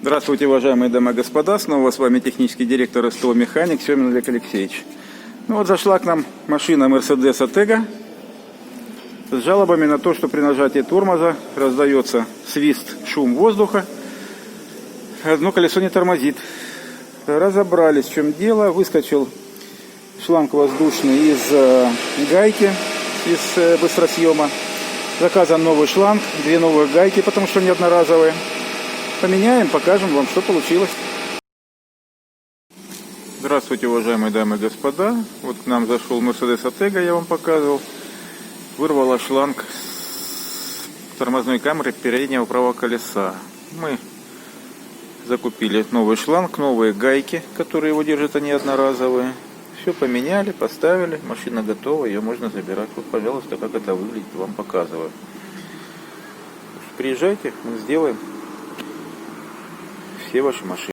Здравствуйте, уважаемые дамы и господа, снова с вами технический директор СТО «Механик» Семин Олег Алексеевич. Ну вот зашла к нам машина Mercedes Atega с жалобами на то, что при нажатии тормоза раздается свист, шум воздуха, одно колесо не тормозит. Разобрались, в чем дело. Выскочил шланг воздушный из гайки, из быстросъема. Заказан новый шланг, 2 новые гайки, потому что они одноразовые. Поменяем, покажем вам, что получилось. Здравствуйте, уважаемые дамы и господа. Вот к нам зашел Mercedes Atega, я вам показывал. Вырвала шланг с тормозной камеры переднего правого колеса. Мы закупили новый шланг, новые гайки, которые его держат, они одноразовые. Все поменяли, поставили, машина готова, ее можно забирать. Вот, пожалуйста, как это выглядит, вам показываю. Приезжайте, мы сделаем все ваши машины.